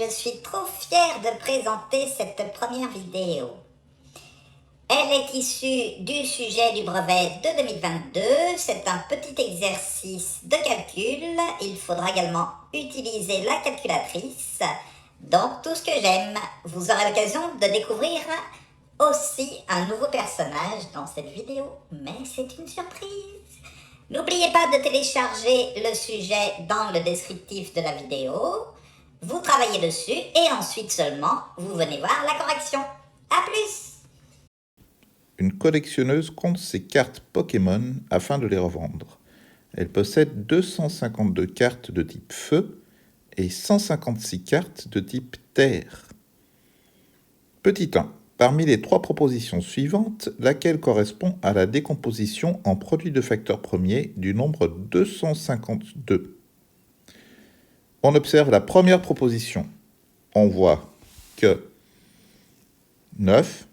je suis trop fière de présenter cette première vidéo. Elle est issue du sujet du brevet de 2022. C'est un petit exercice de calcul. Il faudra également utiliser la calculatrice. Donc tout ce que j'aime. Vous aurez l'occasion de découvrir aussi un nouveau personnage dans cette vidéo. Mais c'est une surprise. N'oubliez pas de télécharger le sujet dans le descriptif de la vidéo. Vous travaillez dessus et ensuite seulement, vous venez voir la correction. A plus! Une collectionneuse compte ses cartes Pokémon afin de les revendre. Elle possède 252 cartes de type Feu et 156 cartes de type Terre. Petit 1. Parmi les trois propositions suivantes, laquelle correspond à la décomposition en produit de facteur premier du nombre 252? On observe la première proposition. On voit que 9,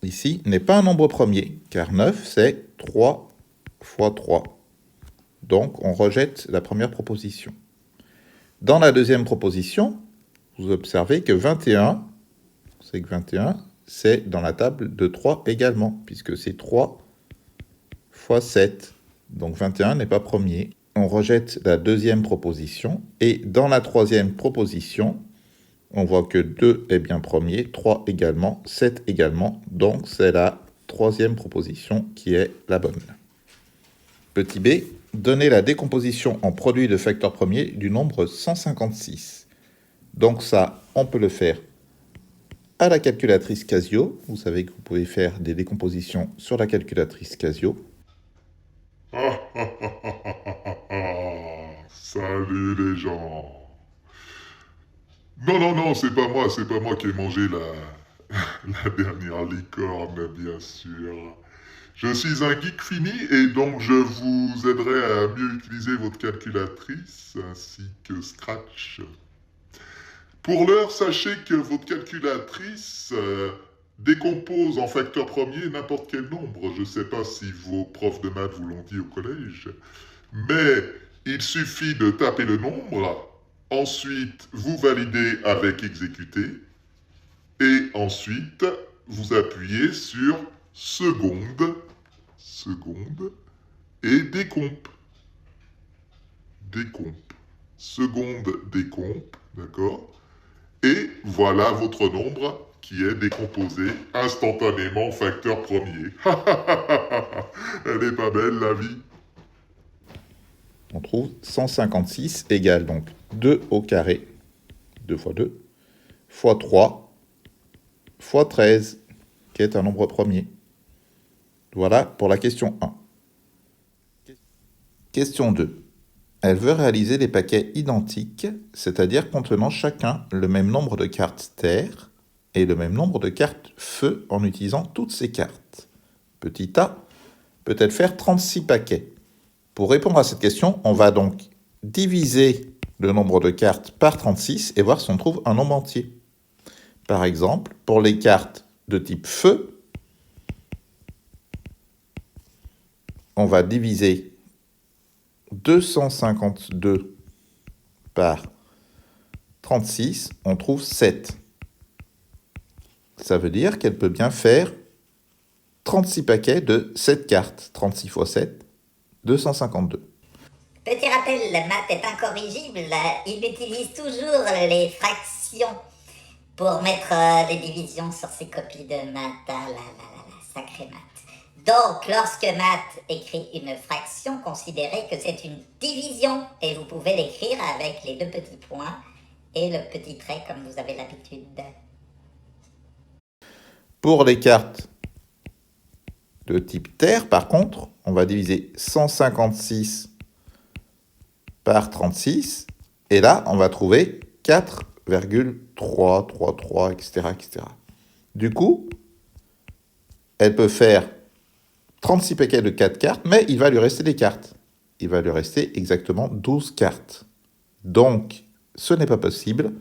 ici, n'est pas un nombre premier, car 9, c'est 3 fois 3. Donc, on rejette la première proposition. Dans la deuxième proposition, vous observez que 21, c'est dans la table de 3 également, puisque c'est 3 fois 7. Donc 21 n'est pas premier. On rejette la deuxième proposition. Et dans la troisième proposition, on voit que 2 est bien premier, 3 également, 7 également. Donc c'est la troisième proposition qui est la bonne. Petit b, donner la décomposition en produit de facteur premier du nombre 156. Donc ça, on peut le faire à la calculatrice Casio. Vous savez que vous pouvez faire des décompositions sur la calculatrice Casio. Salut les gens. Non, c'est pas moi qui ai mangé la dernière licorne, bien sûr. Je suis un geek fini et donc je vous aiderai à mieux utiliser votre calculatrice ainsi que Scratch. Pour l'heure, sachez que votre calculatrice décompose en facteur premier n'importe quel nombre. Je ne sais pas si vos profs de maths vous l'ont dit au collège, mais il suffit de taper le nombre, ensuite vous validez avec exécuter, et ensuite vous appuyez sur seconde, et décompe. Seconde décompe, d'accord? Et voilà votre nombre qui est décomposé instantanément en facteur premier. Elle est pas belle la vie. On trouve 156 égale donc 2 au carré, 2 fois 2, fois 3, fois 13, qui est un nombre premier. Voilà pour la question 1. Question 2. Elle veut réaliser des paquets identiques, c'est-à-dire contenant chacun le même nombre de cartes Terre et le même nombre de cartes Feu en utilisant toutes ces cartes. Petit a peut-elle faire 36 paquets? Pour répondre à cette question, on va donc diviser le nombre de cartes par 36 et voir si on trouve un nombre entier. Par exemple, pour les cartes de type Feu, on va diviser 252 par 36, on trouve 7. Ça veut dire qu'elle peut bien faire 36 paquets de 7 cartes. 36 fois 7, 252. Petit rappel, maths est incorrigible. Il utilise toujours les fractions pour mettre les divisions sur ses copies de maths. Ah la sacrée maths. Donc, lorsque maths écrit une fraction, considérez que c'est une division et vous pouvez l'écrire avec les deux petits points et le petit trait comme vous avez l'habitude. Pour les cartes de type Terre, par contre, on va diviser 156 par 36 et là, on va trouver 4,333, etc., etc. Du coup, elle peut faire 36 paquets de 4 cartes, mais il va lui rester des cartes. Il va lui rester exactement 12 cartes. Donc, ce n'est pas possible.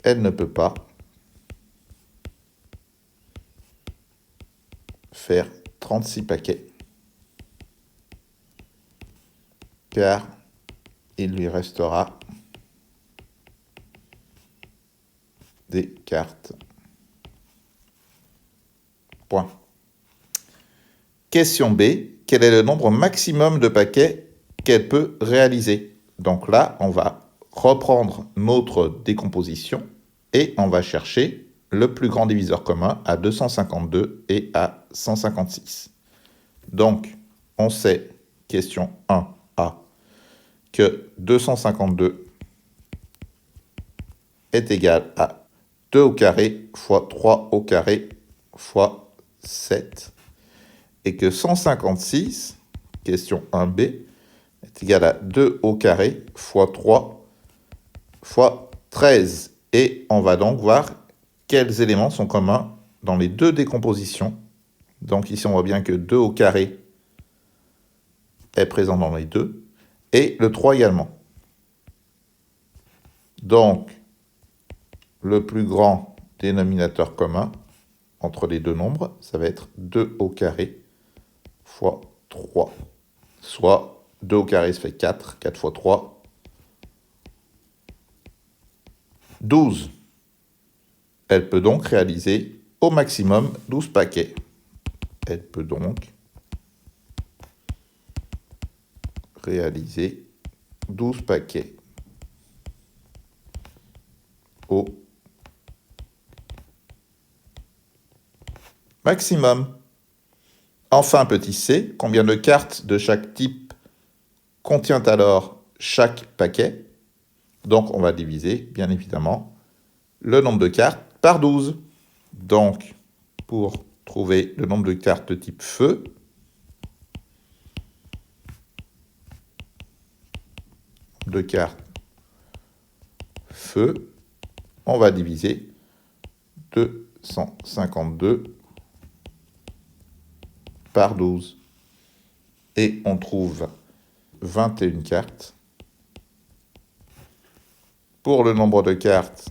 Elle ne peut pas faire 36 paquets. Car il lui restera des cartes. Point. Question B. Quel est le nombre maximum de paquets qu'elle peut réaliser? Donc là, on va reprendre notre décomposition et on va chercher le plus grand diviseur commun à 252 et à 156. Donc, on sait, question 1A, que 252 est égal à 2 au carré fois 3 au carré fois 7. Et que 156, question 1B, est égal à 2 au carré fois 3 fois 13. Et on va donc voir quels éléments sont communs dans les deux décompositions. Donc ici, on voit bien que 2 au carré est présent dans les deux, et le 3 également. Donc, le plus grand dénominateur commun entre les deux nombres, ça va être 2 au carré fois 3. Soit 2 au carré, ça fait 4. 4 fois 3, 12. Elle peut donc réaliser au maximum 12 paquets. Elle peut donc réaliser 12 paquets au maximum. Enfin, petit c, combien de cartes de chaque type contient alors chaque paquet? Donc, on va diviser, bien évidemment, le nombre de cartes par 12. Donc, pour trouver le nombre de cartes de type feu, de cartes feu, on va diviser 252 par 12. Et on trouve 21 cartes. Pour le nombre de cartes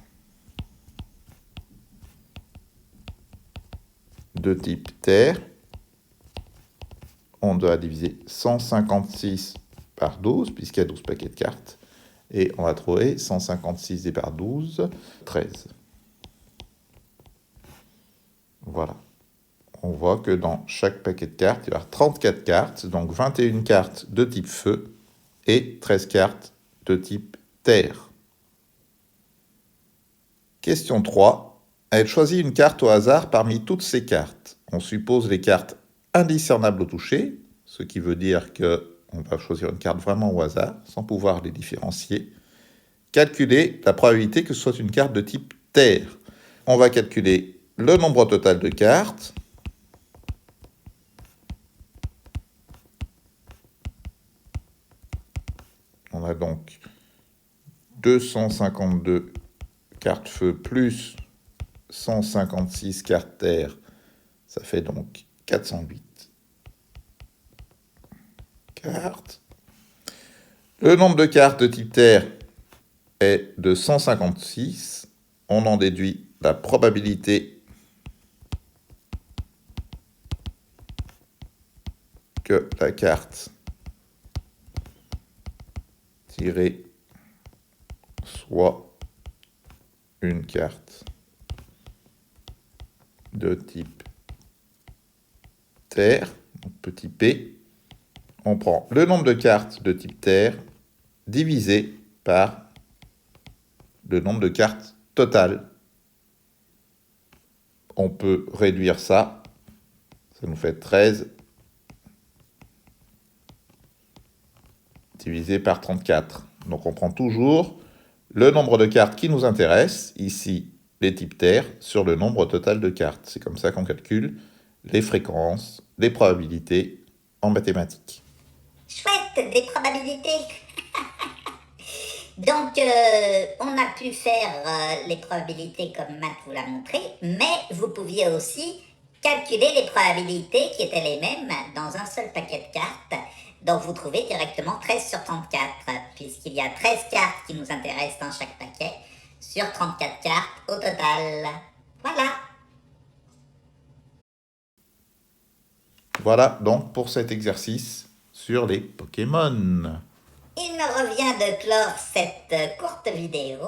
de type terre, on doit diviser 156 par 12, puisqu'il y a 12 paquets de cartes. Et on va trouver 156 divisé par 12, 13. Voilà. On voit que dans chaque paquet de cartes, il y aura 34 cartes, donc 21 cartes de type feu et 13 cartes de type terre. Question 3. Elle choisit une carte au hasard parmi toutes ces cartes. On suppose les cartes indiscernables au toucher, ce qui veut dire qu'on va choisir une carte vraiment au hasard, sans pouvoir les différencier. Calculer la probabilité que ce soit une carte de type terre. On va calculer le nombre total de cartes. On a donc 252 cartes feu plus 156 cartes terre. Ça fait donc 408 cartes. Le nombre de cartes de type terre est de 156. On en déduit la probabilité que la carte tirée soit une carte de type terre, donc petit p. On prend le nombre de cartes de type terre divisé par le nombre de cartes totales. On peut réduire ça. Ça nous fait 13 divisé par 34. Donc on prend toujours le nombre de cartes qui nous intéresse, ici les types terre, sur le nombre total de cartes. C'est comme ça qu'on calcule les fréquences, les probabilités en mathématiques. Chouette, des probabilités. Donc, on a pu faire les probabilités comme Matt vous l'a montré, mais vous pouviez aussi calculer les probabilités qui étaient les mêmes dans un seul paquet de cartes. Donc, vous trouvez directement 13 sur 34, puisqu'il y a 13 cartes qui nous intéressent dans chaque paquet, sur 34 cartes au total. Voilà. Voilà donc pour cet exercice sur les Pokémon. Il me revient vient de clore cette courte vidéo.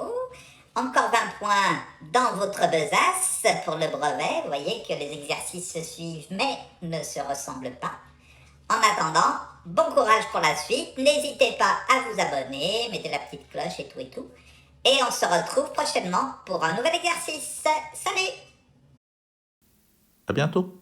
Encore 20 points dans votre besace pour le brevet. Vous voyez que les exercices se suivent mais ne se ressemblent pas. En attendant, bon courage pour la suite. N'hésitez pas à vous abonner, mettez la petite cloche et tout et tout. Et on se retrouve prochainement pour un nouvel exercice. Salut! À bientôt.